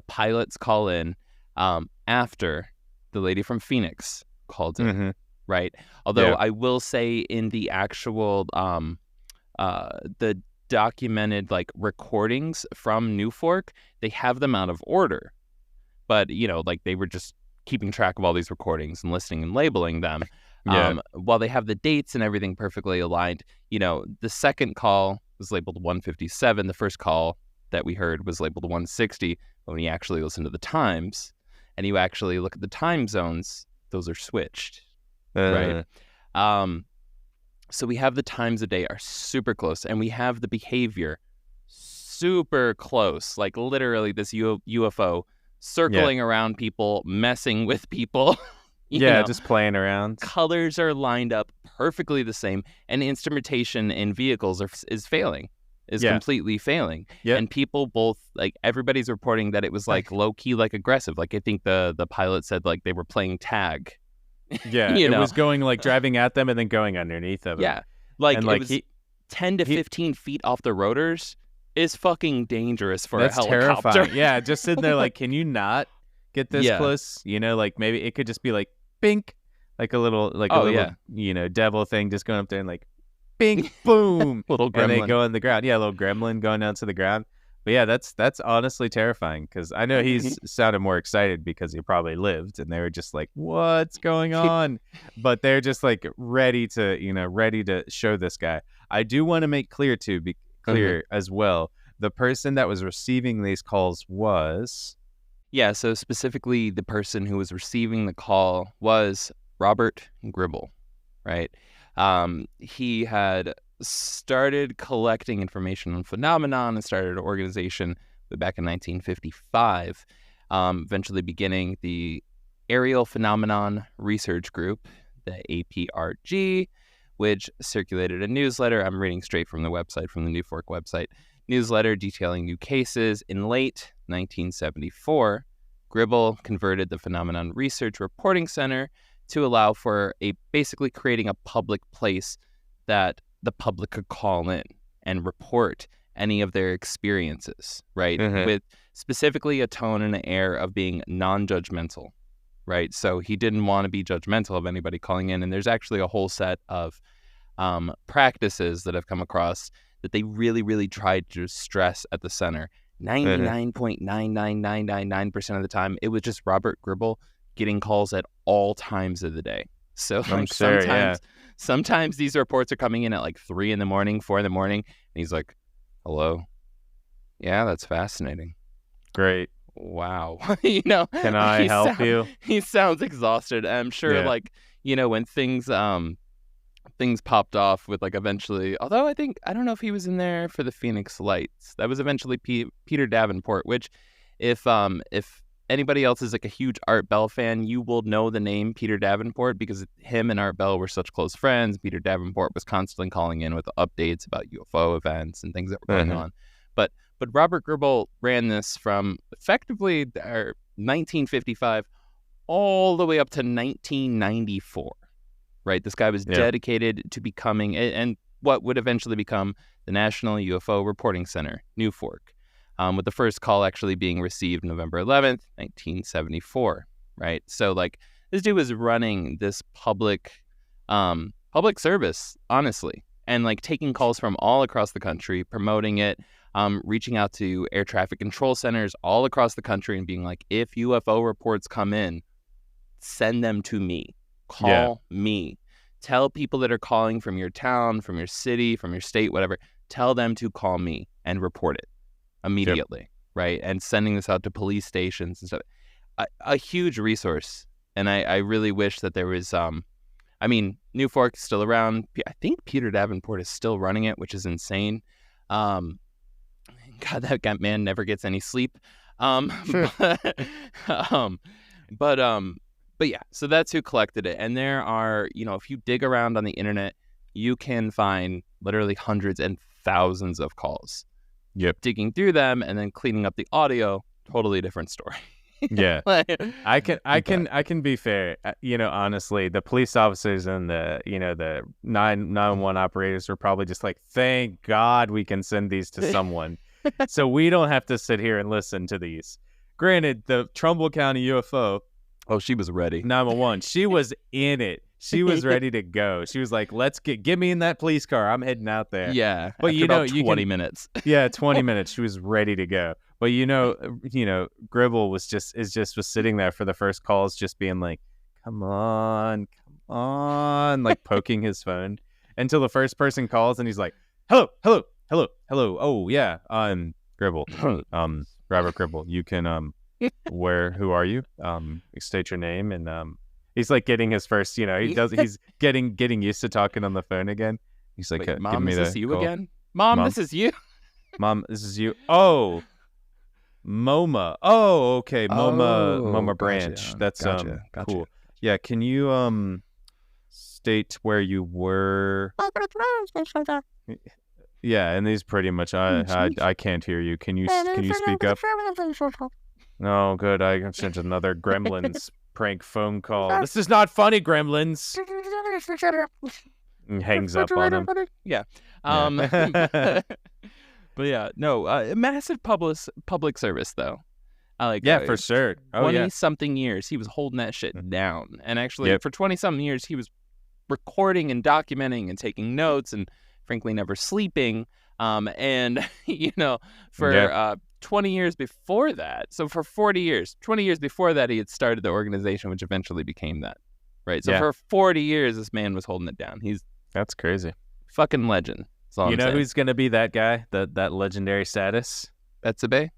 A: pilots call in after the lady from Phoenix called in, right? Although I will say in the actual the documented like recordings from New Fork, they have them out of order. But, you know, like they were just keeping track of all these recordings and listening and labeling them. While they have the dates and everything perfectly aligned, you know, the second call was labeled 157. The first call that we heard was labeled 160. But when you actually listen to the times and you actually look at the time zones, those are switched, right? So we have the times of day are super close, and we have the behavior super close. Like literally this UFO circling around people, messing with people. you know,
B: just playing around.
A: Colors are lined up perfectly the same, and instrumentation in vehicles is failing, completely failing. And people both, like everybody's reporting that it was like low key, like aggressive. Like I think the pilot said like they were playing tag.
B: It was going like driving at them and then going underneath them.
A: Like
B: and
A: it was 10 to 15 feet off the rotors. Is fucking dangerous for a helicopter.
B: Terrifying. Just sitting there like, can you not get this close? You know, like maybe it could just be like bink, like a little you know, devil thing just going up there and like bink, boom,
A: little gremlin.
B: And they go on the ground. A little gremlin going down to the ground. But yeah, that's honestly terrifying because I know he's sounded more excited because he probably lived, and they were just like, "What's going on?" But they're just like ready to show this guy. I do want to make clear as well. The person that was receiving these calls was
A: so specifically the person who was receiving the call was Robert Gribble, right? He had started collecting information on phenomenon and started an organization back in 1955, eventually beginning the Aerial Phenomenon Research Group, the APRG, which circulated a newsletter. I'm reading straight from the website, from the New Fork website. Newsletter detailing new cases. In late 1974, Gribble converted the Phenomenon Research Reporting Center to allow for basically creating a public place that the public could call in and report any of their experiences, right? With specifically a tone and an air of being non-judgmental, right? So he didn't want to be judgmental of anybody calling in. And there's actually a whole set of practices that I've come across that they really, really tried to stress at the center. 99.99999% of the time, it was just Robert Gribble getting calls at all times of the day. So like sometimes these reports are coming in at like 3 in the morning, 4 in the morning, and he's like, hello. Yeah, that's fascinating.
B: Great.
A: Wow. You know,
B: can I help you?
A: He sounds exhausted. I'm sure like, you know, when things popped off with like eventually, although I don't know if he was in there for the Phoenix Lights. That was eventually Peter Davenport, which if anybody else is like a huge Art Bell fan, you will know the name Peter Davenport because him and Art Bell were such close friends. Peter Davenport was constantly calling in with updates about UFO events and things that were going on. But Robert Gribble ran this from effectively 1955 all the way up to 1994. Right, this guy was dedicated to becoming and what would eventually become the National UFO Reporting Center, New Fork, with the first call actually being received November 11th, 1974. Right, so like this dude was running this public service, honestly, and like taking calls from all across the country, promoting it, reaching out to air traffic control centers all across the country, and being like, if UFO reports come in, send them to me. Call me. Tell people that are calling from your town, from your city, from your state, whatever. Tell them to call me and report it immediately, right? And sending this out to police stations and stuff. A huge resource. And I really wish that there was, New Fork is still around. I think Peter Davenport is still running it, which is insane. God, that man never gets any sleep. But yeah, so that's who collected it. And there are, you know, if you dig around on the internet, you can find literally hundreds and thousands of calls. Digging through them and then cleaning up the audio, totally different story.
B: Yeah. I can be fair. You know, honestly, the police officers and the 911 operators were probably just like, thank God we can send these to someone. So we don't have to sit here and listen to these. Granted, the Trumbull County UFO.
A: Oh, she was ready.
B: 911. She was in it. She was ready to go. She was like, get me in that police car. I'm heading out there.
A: Yeah.
B: But
A: about 20 minutes.
B: Yeah, 20 minutes. She was ready to go. But Gribble was sitting there for the first calls, just being like, come on, like poking his phone until the first person calls and he's like, hello. Oh yeah. Gribble. Robert Gribble. You can, who are you? State your name. And he's like getting his first, he's getting used to talking on the phone again. He's like,
A: wait, Mom,
B: give me
A: is this
B: the
A: you
B: call.
A: again? Mom, this is you.
B: Mom, this is you. Oh, MoMA. Oh, okay. MoMA branch.
A: Gotcha,
B: That's
A: gotcha.
B: cool. Yeah, can you state where you were? Yeah, and these pretty much I can't hear you. Can you speak up? No, good. I sent another Gremlins prank phone call. This is not funny, Gremlins. And hangs up on him.
A: Yeah. But yeah, no, massive public service though.
B: For sure.
A: 20-something years he was holding that shit down, and actually for 20-something years he was recording and documenting and taking notes, and frankly never sleeping. And for 20 years before that, so for 40 years, 20 years before that, he had started the organization, which eventually became that. Right. So for 40 years, this man was holding it down.
B: That's crazy.
A: Fucking legend.
B: You know who's going to be that guy, that legendary status?
A: Betsabe?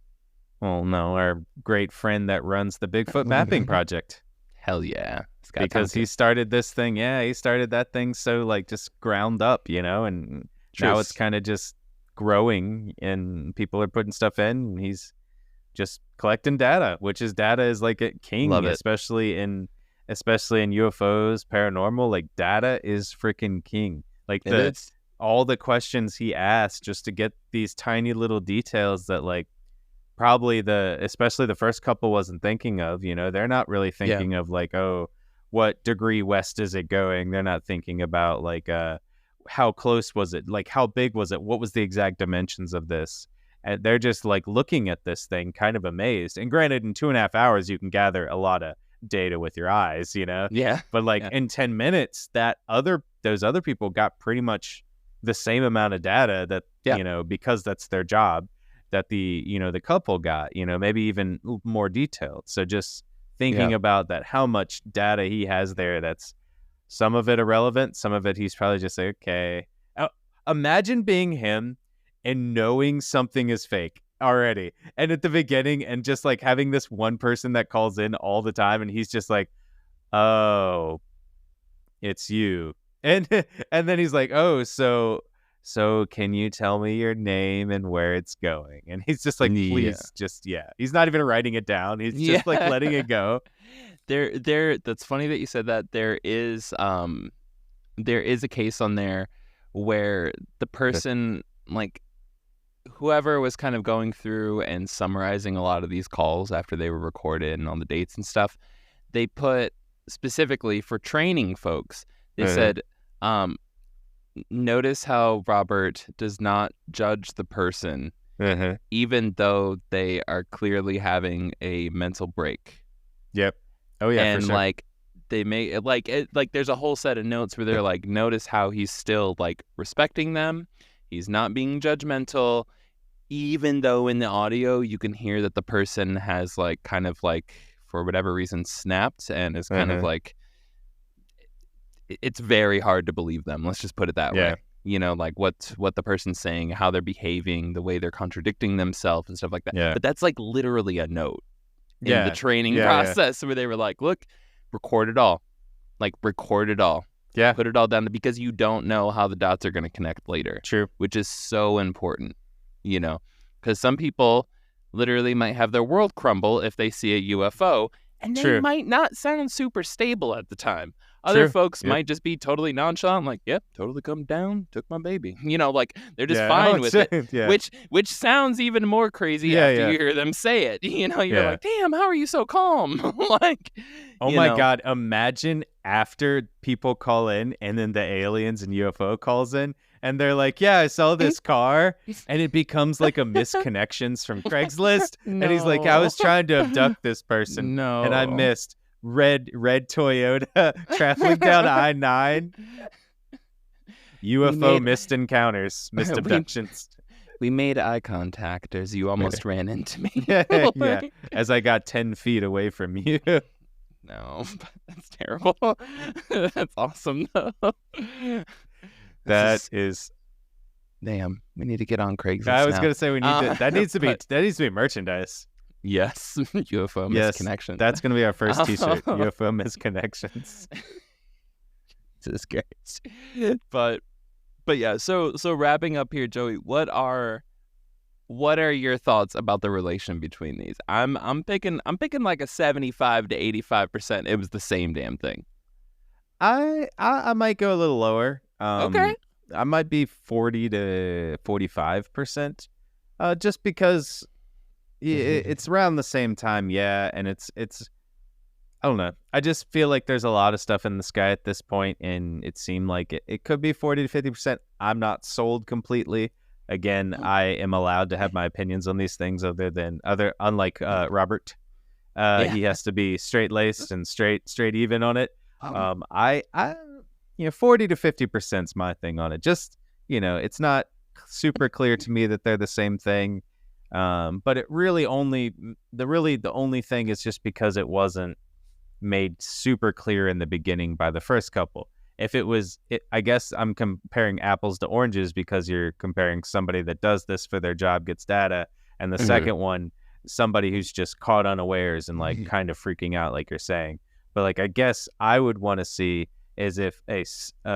B: Well, no, our great friend that runs the Bigfoot Mapping Project.
A: Hell yeah.
B: Because he started this thing. Yeah, he started that thing so like just ground up, and now it's kind of just growing and people are putting stuff in and he's just collecting data, which is like a king, especially in especially in UFOs, paranormal, like data is freaking king. Like
A: It is.
B: all the questions he asked just to get these tiny little details that like probably especially the first couple wasn't thinking of, they're not really thinking of like, oh, what degree west is it going? They're not thinking about like, how close was it? Like, how big was it? What was the exact dimensions of this? And they're just like looking at this thing kind of amazed. And granted, in 2.5 hours, you can gather a lot of data with your eyes,
A: Yeah.
B: But like in 10 minutes, those other people got pretty much the same amount of data that, because that's their job, that the couple got, maybe even more detailed. So just thinking about that, how much data he has there, that's some of it irrelevant, some of it he's probably just like, okay. Imagine being him and knowing something is fake already. And at the beginning, and just like having this one person that calls in all the time, and he's just like, oh, it's you. And then he's like, oh, so can you tell me your name and where it's going? And he's just like, please, he's not even writing it down. He's just like letting it go.
A: That's funny that you said that. There is a case on there where the person, like, whoever was kind of going through and summarizing a lot of these calls after they were recorded and on the dates and stuff, they put specifically for training folks, they said, notice how Robert does not judge the person, even though they are clearly having a mental break.
B: Yep. Oh yeah.
A: And
B: for sure.
A: like they may like there's a whole set of notes where they're like, notice how he's still like respecting them. He's not being judgmental, even though in the audio you can hear that the person has like kind of like, for whatever reason, snapped and is kind of like, it's very hard to believe them. Let's just put it that way. Like what the person's saying, how they're behaving, the way they're contradicting themselves and stuff like that.
B: Yeah.
A: But that's like literally a note in the training process where they were like, look, record it all. Like, record it all.
B: Yeah.
A: Put it all down because you don't know how the dots are going to connect later.
B: True.
A: Which is so important, because some people literally might have their world crumble if they see a UFO, and they might not sound super stable at the time. Other folks might just be totally nonchalant, like, yep, totally come down, took my baby. Like, they're just fine with it. Which sounds even more crazy after you hear them say it. You're like, damn, how are you so calm? Like,
B: oh my God, imagine after people call in and then the aliens and UFO calls in and they're like, yeah, I saw this car, and it becomes like a misconnections from Craigslist. And he's like, I was trying to abduct this person and I missed. Red Toyota traveling down I-9. UFO missed encounters, missed abductions.
A: We made eye contact as you almost ran into me.
B: Yeah, as I got 10 feet away from you.
A: No, that's terrible. That's awesome, though. Damn, we need to get on Craigslist.
B: I was going to say we need to. That needs to be merchandise.
A: Yes, UFO misconnection.
B: That's going to be our first T-shirt. UFO misconnections.
A: Jesus Christ. But yeah. So wrapping up here, Joey, what are your thoughts about the relation between these? I'm picking like a 75 to 85%. It was the same damn thing.
B: I might go a little lower.
A: Okay.
B: I might be 40 to 45%. Just because. It's around the same time, and it's I don't know. I just feel like there's a lot of stuff in the sky at this point, and it seemed like it could be 40 to 50%. I'm not sold completely. Again, I am allowed to have my opinions on these things, unlike Robert. He has to be straight-laced and straight even on it. I 40 to 50% is my thing on it. Just, it's not super clear to me that they're the same thing. But it really the only thing is just because it wasn't made super clear in the beginning by the first couple. If it was, I guess I'm comparing apples to oranges because you're comparing somebody that does this for their job, gets data, and the second one, somebody who's just caught unawares and like kind of freaking out, like you're saying. But like, I guess I would want to see is if a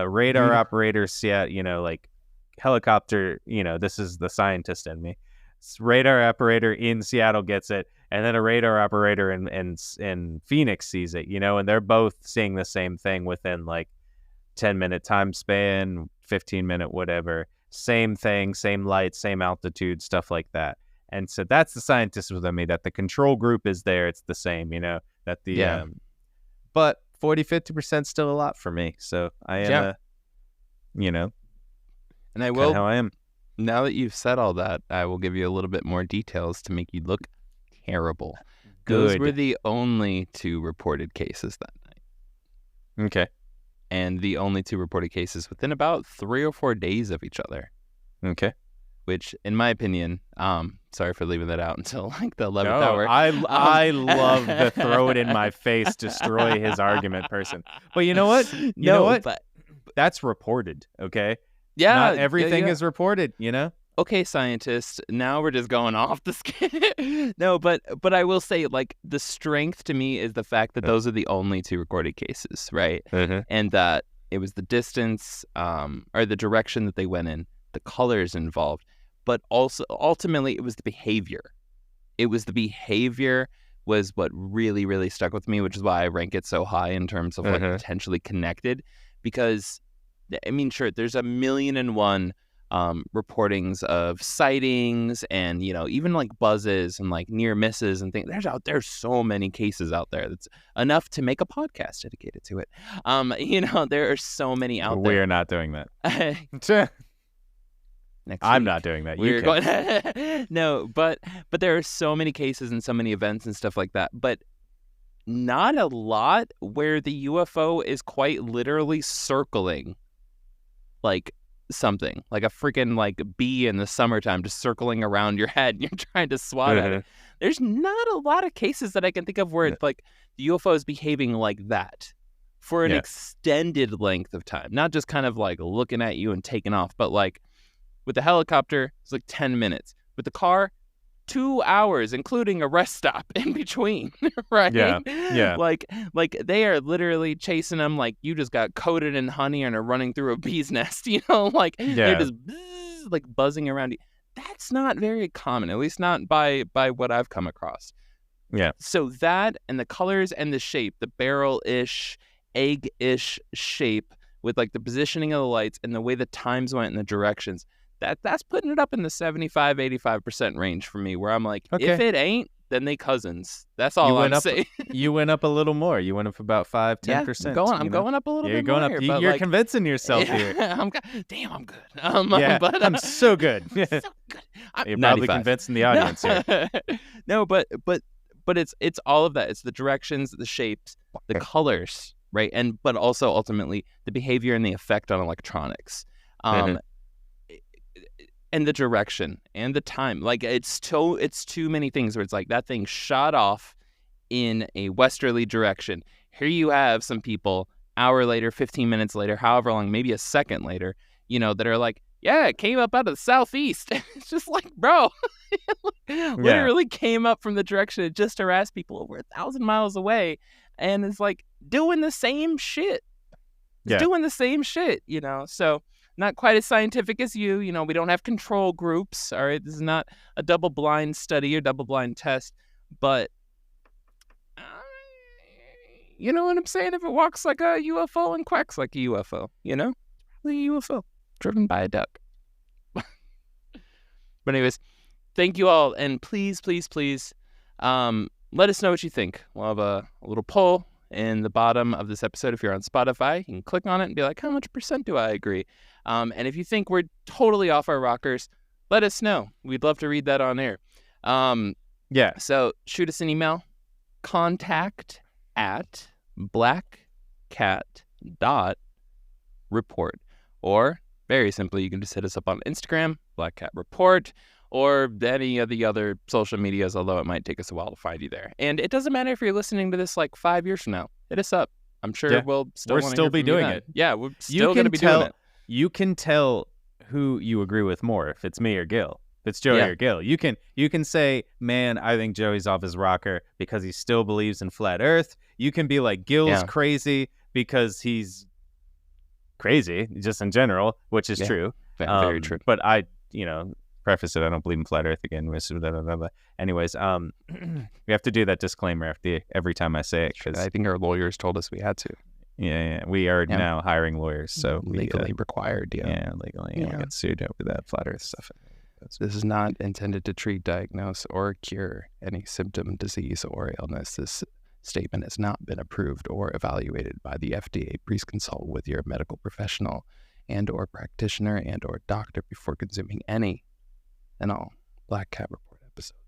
B: radar operator, like helicopter, this is the scientist in me. Radar operator in Seattle gets it, and then a radar operator in Phoenix sees it, and they're both seeing the same thing within like 10-minute time span, 15-minute, whatever. Same thing, same light, same altitude, stuff like that. And so that's the scientist within me, that the control group is there. It's the same, that the, but 40-50% still a lot for me. So I am,
A: and I will,
B: how I am.
A: Now that you've said all that, I will give you a little bit more details to make you look terrible. Those were the only 2 reported cases that night.
B: Okay.
A: And the only 2 reported cases within about 3 or 4 days of each other.
B: Okay.
A: Which, in my opinion, sorry for leaving that out until like the 11th hour.
B: I love the throw it in my face, destroy his argument person. But you know what? You know what?
A: But
B: that's reported, okay?
A: Yeah.
B: Not everything is reported,
A: Okay, scientists, now we're just going off the scale. No, but I will say, like, the strength to me is the fact that those are the only 2 recorded cases, right? And that it was the distance or the direction that they went in, the colors involved, but also ultimately it was the behavior. It was the behavior was what really, really stuck with me, which is why I rank it so high in terms of like potentially connected. Because, I mean, sure, there's 1,000,001 reportings of sightings and, even like buzzes and like near misses and things. There's so many cases out there. That's enough to make a podcast dedicated to it. There are so many out there.
B: We are not doing that. I'm not doing that.
A: We're going No, but there are so many cases and so many events and stuff like that. But not a lot where the UFO is quite literally circling like something, like a freaking like bee in the summertime just circling around your head and you're trying to swat at it. There's not a lot of cases that I can think of where it's like the UFO is behaving like that for an extended length of time, not just kind of like looking at you and taking off, but like with the helicopter, it's like 10 minutes. With the car, 2 hours, including a rest stop in between, right?
B: Yeah.
A: Like they are literally chasing them like you just got coated in honey and are running through a bee's nest, like they're just like buzzing around you. That's not very common, at least not by what I've come across.
B: Yeah.
A: So that and the colors and the shape, the barrel-ish, egg-ish shape with like the positioning of the lights and the way the times went in the directions, that's putting it up in the 75-85% range for me, where I'm like, if it ain't, then they cousins. That's all I'm saying.
B: You went up a little more. You went up about 5-10%.
A: I'm going up a little bit
B: going
A: more.
B: Up. You're convincing yourself here.
A: I'm good.
B: But I'm so good.
A: So good.
B: You're probably convincing the audience here.
A: No, but it's all of that. It's the directions, the shapes, the colors, right? But also ultimately the behavior and the effect on electronics. And the direction and the time. Like it's too many things where it's like that thing shot off in a westerly direction. Here you have some people hour later, 15 minutes later, however long, maybe a second later, that are like, yeah, it came up out of the southeast. It's just like, bro, literally came up from the direction it just harassed people over 1,000 miles away. And it's like doing the same shit. Doing the same shit, so not quite as scientific as you. We don't have control groups. All right. This is not a double-blind study or double-blind test. But you know what I'm saying? If it walks like a UFO and quacks like a UFO, it's probably a UFO driven by a duck. But anyways, thank you all. And please, please, please let us know what you think. We'll have a little poll in the bottom of this episode. If you're on Spotify, you can click on it and be like, how much % do I agree? And if you think we're totally off our rockers, let us know. We'd love to read that on air. So shoot us an email, contact@blackcat.report. Or very simply, you can just hit us up on Instagram, Black Cat Report, or any of the other social medias, although it might take us a while to find you there. And it doesn't matter if you're listening to this like 5 years from now. Hit us up. I'm sure we'll still
B: be doing it.
A: Yeah, we're still going to be doing it.
B: You can tell who you agree with more, if it's me or Gil. If it's Joey or Gil. You can say, man, I think Joey's off his rocker because he still believes in flat Earth. You can be like, Gil's crazy because he's crazy, just in general, which is true.
A: Very true.
B: But I, preface it. I don't believe in flat Earth again. Anyways, we have to do that disclaimer every time I say it because
A: I think our lawyers told us we had to.
B: Yeah, we are now hiring lawyers, so
A: legally required.
B: Yeah, legally. We get sued over that flat Earth stuff.
A: This is not intended to treat, diagnose, or cure any symptom, disease, or illness. This statement has not been approved or evaluated by the FDA. Please consult with your medical professional and or practitioner and or doctor before consuming any and all Black Cat Report episodes.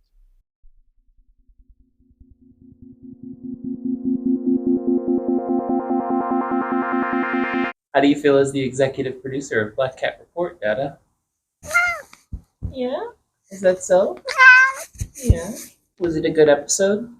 I: How do you feel as the executive producer of Black Cat Report, Dada? Yeah? Is that so? Yeah. Was it a good episode?